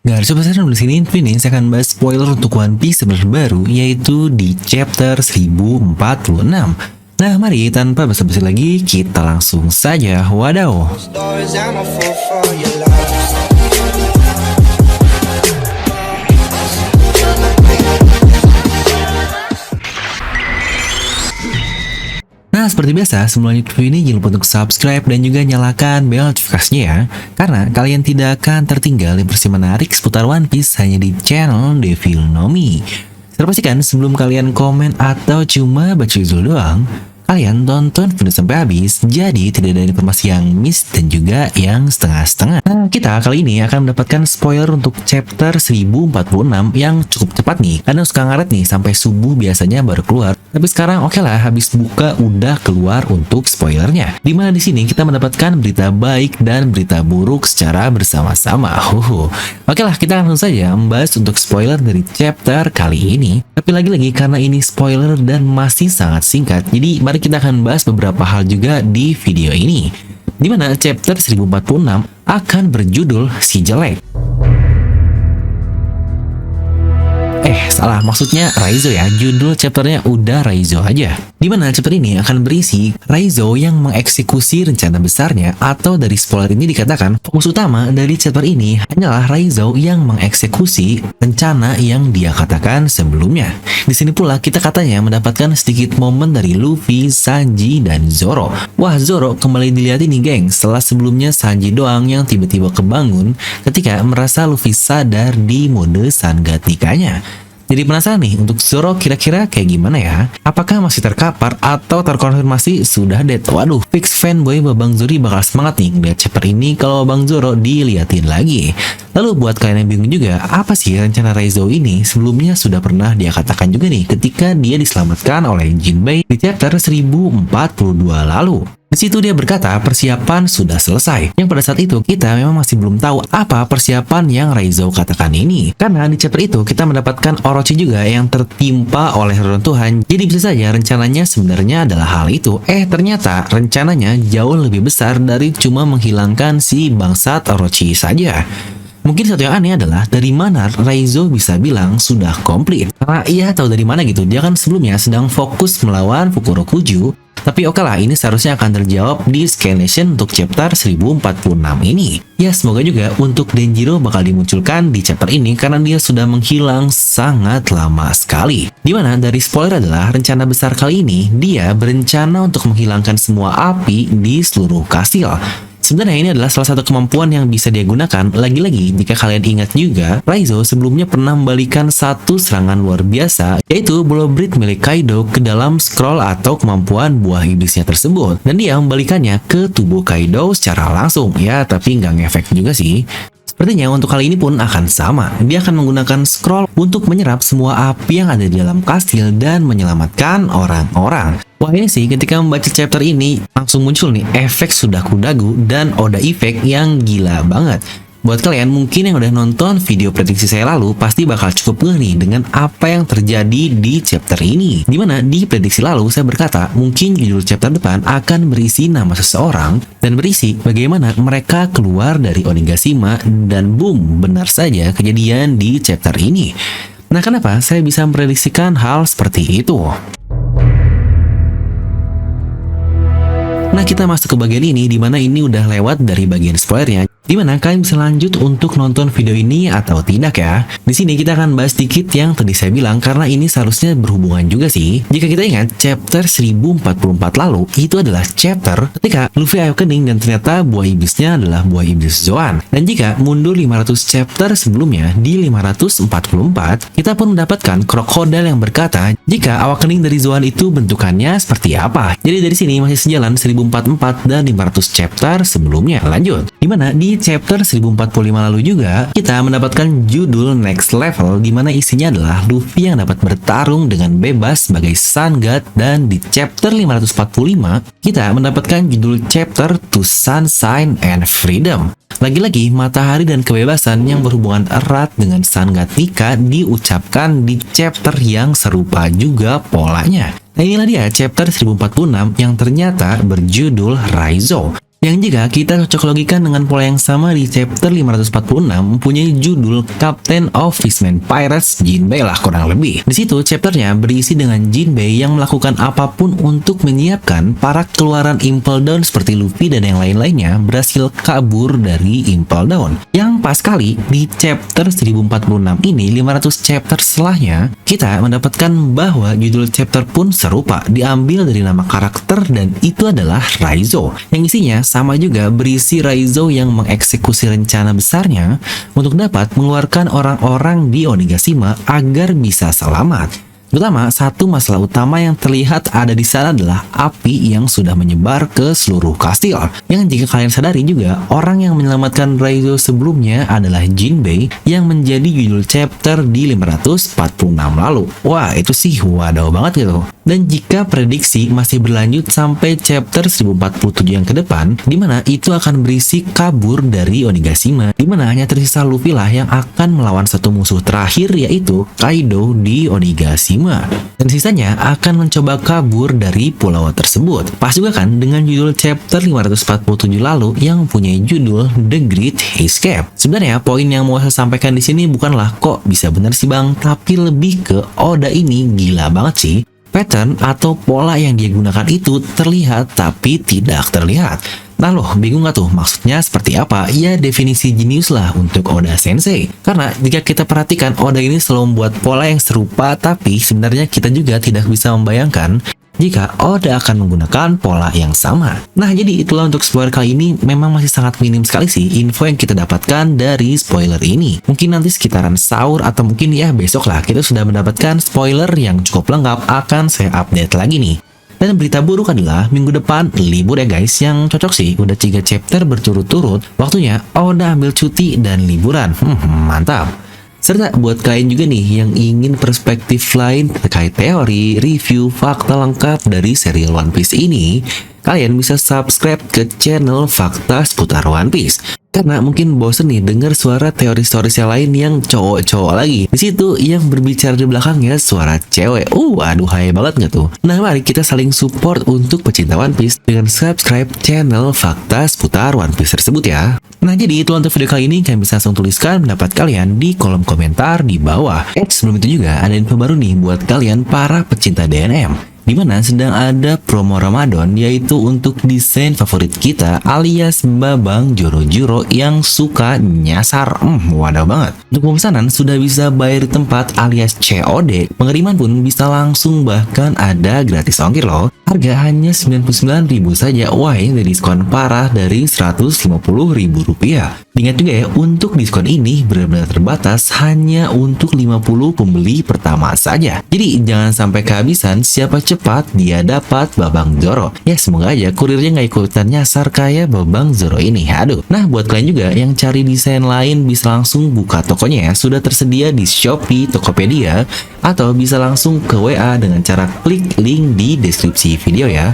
Gak harus besar di sini Infinix akan bahas spoiler untuk One Piece terbaru yaitu di chapter 1046. Nah mari tanpa basa-basi lagi kita langsung saja wadaw. Nah, seperti biasa, sebelum lanjut video ini jangan lupa untuk subscribe dan juga nyalakan bel notifikasinya ya. Karena kalian tidak akan tertinggal informasi menarik seputar One Piece hanya di channel Devil Nomi. Saya pastikan sebelum kalian komen atau cuma baca judul doang, kalian tonton video sampai habis, jadi tidak ada informasi yang miss dan juga yang setengah-setengah. Nah, kita kali ini akan mendapatkan spoiler untuk chapter 1046 yang cukup cepat nih. Kadang suka ngaret nih, sampai subuh biasanya baru keluar. Tapi sekarang oke lah, habis buka udah keluar untuk spoilernya. Dimana di sini kita mendapatkan berita baik dan berita buruk secara bersama-sama. Oke lah, kita langsung saja membahas untuk spoiler dari chapter kali ini. Tapi lagi-lagi karena ini spoiler dan masih sangat singkat, jadi mari kita akan bahas beberapa hal juga di video ini. Dimana chapter 1046 akan berjudul Si Jelek. Salah, maksudnya Raizo ya. Judul chapternya udah Raizo aja. Dimana chapter ini akan berisi Raizo yang mengeksekusi rencana besarnya, atau dari spoiler ini dikatakan fokus utama dari chapter ini hanyalah Raizo yang mengeksekusi rencana yang dia katakan sebelumnya. Di sini pula kita katanya mendapatkan sedikit momen dari Luffy, Sanji, dan Zoro. Wah, Zoro kembali dilihat ini geng, setelah sebelumnya Sanji doang yang tiba-tiba kebangun ketika merasa Luffy sadar di mode Sangatikanya. Jadi penasaran nih untuk Zoro kira-kira kayak gimana ya? Apakah masih terkapar atau terkonfirmasi sudah dead? Waduh, fix fanboy Babang Zuri bakal semangat nih ngeliat chapter ini kalau Babang Zoro diliatin lagi. Lalu buat kalian yang bingung juga, apa sih rencana Raizo ini? Sebelumnya sudah pernah dia katakan juga nih ketika dia diselamatkan oleh Jinbei di chapter 1042 lalu. Di situ dia berkata persiapan sudah selesai. Yang pada saat itu kita memang masih belum tahu apa persiapan yang Raizo katakan ini. Karena di chapter itu kita mendapatkan Orochi juga yang tertimpa oleh reruntuhan. Jadi bisa saja rencananya sebenarnya adalah hal itu. Ternyata rencananya jauh lebih besar dari cuma menghilangkan si bangsat Orochi saja. Mungkin satu yang aneh adalah dari mana Raizo bisa bilang sudah komplit. Karena ia tahu dari mana gitu, dia kan sebelumnya sedang fokus melawan Fukurokuju. Tapi oke lah, ini seharusnya akan terjawab di Scanation untuk chapter 1046 ini. Ya semoga juga untuk Denjiro bakal dimunculkan di chapter ini karena dia sudah menghilang sangat lama sekali. Dimana dari spoiler adalah rencana besar kali ini, dia berencana untuk menghilangkan semua api di seluruh kastil. Sebenarnya ini adalah salah satu kemampuan yang bisa dia gunakan. Lagi-lagi, jika kalian ingat juga, Raizo sebelumnya pernah membalikan satu serangan luar biasa, yaitu Blow Breath milik Kaido ke dalam scroll atau kemampuan buah iblisnya tersebut. Dan dia membalikannya ke tubuh Kaido secara langsung. Ya, tapi nggak ngefek juga sih. Sepertinya untuk kali ini pun akan sama. Dia akan menggunakan scroll untuk menyerap semua api yang ada di dalam kastil dan menyelamatkan orang-orang. Wah ini sih ketika membaca chapter ini langsung muncul nih efek sudah kudagu dan Oda Effect yang gila banget. Buat kalian mungkin yang udah nonton video prediksi saya lalu pasti bakal cukup ngeh nih dengan apa yang terjadi di chapter ini. Dimana di prediksi lalu saya berkata mungkin judul chapter depan akan berisi nama seseorang dan berisi bagaimana mereka keluar dari Onigashima, dan boom, benar saja kejadian di chapter ini. Nah kenapa saya bisa memprediksikan hal seperti itu? Nah kita masuk ke bagian ini dimana ini udah lewat dari bagian spoilernya. Dimana kalian bisa lanjut untuk nonton video ini atau tidak ya. Di sini kita akan bahas sedikit yang tadi saya bilang karena ini seharusnya berhubungan juga sih. Jika kita ingat chapter 1044 lalu itu adalah chapter ketika Luffy awakening dan ternyata buah iblisnya adalah buah iblis Zoan. Dan jika mundur 500 chapter sebelumnya di 544 kita pun mendapatkan Crocodile yang berkata jika awakening dari Zoan itu bentukannya seperti apa. Jadi dari sini masih sejalan 1044 dan 500 chapter sebelumnya. Lanjut. Dimana di chapter 1045 lalu juga kita mendapatkan judul Next Level dimana isinya adalah Luffy yang dapat bertarung dengan bebas sebagai Sun God, dan di chapter 545 kita mendapatkan judul chapter To Sunshine and Freedom. Lagi-lagi matahari dan kebebasan yang berhubungan erat dengan Sangatika diucapkan di chapter yang serupa juga polanya. Nah inilah dia chapter 1046 yang ternyata berjudul Raizo. Yang jika kita cocok logikan dengan pola yang sama di chapter 546 mempunyai judul Captain of Fishman Pirates Jinbei lah kurang lebih. Di situ chapternya berisi dengan Jinbei yang melakukan apapun untuk menyiapkan para keluaran Impel Down seperti Luffy dan yang lain-lainnya berhasil kabur dari Impel Down. Yang pas kali di chapter 1046 ini 500 chapter setelahnya kita mendapatkan bahwa judul chapter pun serupa, diambil dari nama karakter dan itu adalah Raizo, yang isinya sama juga berisi Raizo yang mengeksekusi rencana besarnya untuk dapat mengeluarkan orang-orang di Onigashima agar bisa selamat. Terutama satu masalah utama yang terlihat ada di sana adalah api yang sudah menyebar ke seluruh kastil. Yang jika kalian sadari juga, orang yang menyelamatkan Raizo sebelumnya adalah Jinbei yang menjadi judul chapter di 546 lalu. Wah, itu sih wadaw banget gitu. Dan jika prediksi masih berlanjut sampai chapter 1047 yang ke depan, dimana itu akan berisi kabur dari Onigashima, dimana hanya tersisa Luffy lah yang akan melawan satu musuh terakhir yaitu Kaido di Onigashima. Dan sisanya akan mencoba kabur dari pulau tersebut. Pas juga kan dengan judul chapter 547 lalu yang punya judul The Great Escape. Sebenarnya poin yang mau saya sampaikan di sini bukanlah kok bisa bener sih bang, tapi lebih ke Oda ini gila banget sih. Pattern atau pola yang dia gunakan itu terlihat tapi tidak terlihat. Nah loh, bingung gak tuh maksudnya seperti apa? Ya definisi jenius lah untuk Oda Sensei. Karena jika kita perhatikan Oda ini selalu membuat pola yang serupa, tapi sebenarnya kita juga tidak bisa membayangkan jika Oda akan menggunakan pola yang sama. Nah jadi itulah untuk spoiler kali ini, memang masih sangat minim sekali sih info yang kita dapatkan dari spoiler ini. Mungkin nanti sekitaran sahur atau mungkin ya besok lah kita sudah mendapatkan spoiler yang cukup lengkap, akan saya update lagi nih. Dan berita buruk adalah minggu depan libur ya guys, yang cocok sih udah 3 chapter berturut-turut, waktunya Oda ambil cuti dan liburan. Mantap. Serta buat kalian juga nih yang ingin perspektif lain terkait teori, review, fakta lengkap dari serial One Piece ini, kalian bisa subscribe ke channel Fakta Seputar One Piece. Karena mungkin bosen nih dengar suara teori-teoris yang lain yang cowok-cowok lagi. Di situ yang berbicara di belakangnya suara cewek. Aduhai banget nggak tuh? Nah mari kita saling support untuk pecinta One Piece dengan subscribe channel Fakta Seputar One Piece tersebut ya. Nah jadi itu untuk video kali ini, kalian bisa langsung tuliskan pendapat kalian di kolom komentar di bawah. Sebelum itu juga ada info baru nih buat kalian para pecinta DNM. Dimana sedang ada promo Ramadan, yaitu untuk desain favorit kita alias Babang Joro-Joro yang suka nyasar. Wadah banget. Untuk pemesanan sudah bisa bayar di tempat alias COD, pengiriman pun bisa langsung, bahkan ada gratis ongkir loh. Harga hanya 99.000 saja. Wah, ini diskon parah dari Rp150.000. Ingat juga ya, untuk diskon ini benar-benar terbatas, hanya untuk 50 pembeli pertama saja. Jadi jangan sampai kehabisan, siapa cepat dia dapat Babang Zoro. Ya semoga aja kurirnya nggak ikutan nyasar kayak Babang Zoro ini. Aduh. Nah buat kalian juga yang cari desain lain bisa langsung buka tokonya ya. Sudah tersedia di Shopee, Tokopedia, atau bisa langsung ke WA dengan cara klik link di deskripsi video ya.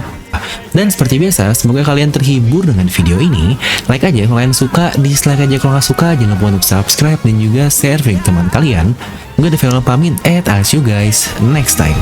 Dan seperti biasa, semoga kalian terhibur dengan video ini. Like aja kalau kalian suka, dislike aja kalau nggak suka. Jangan lupa untuk subscribe dan juga share ke teman kalian. Gue The Venom pamit, I'll see you guys next time.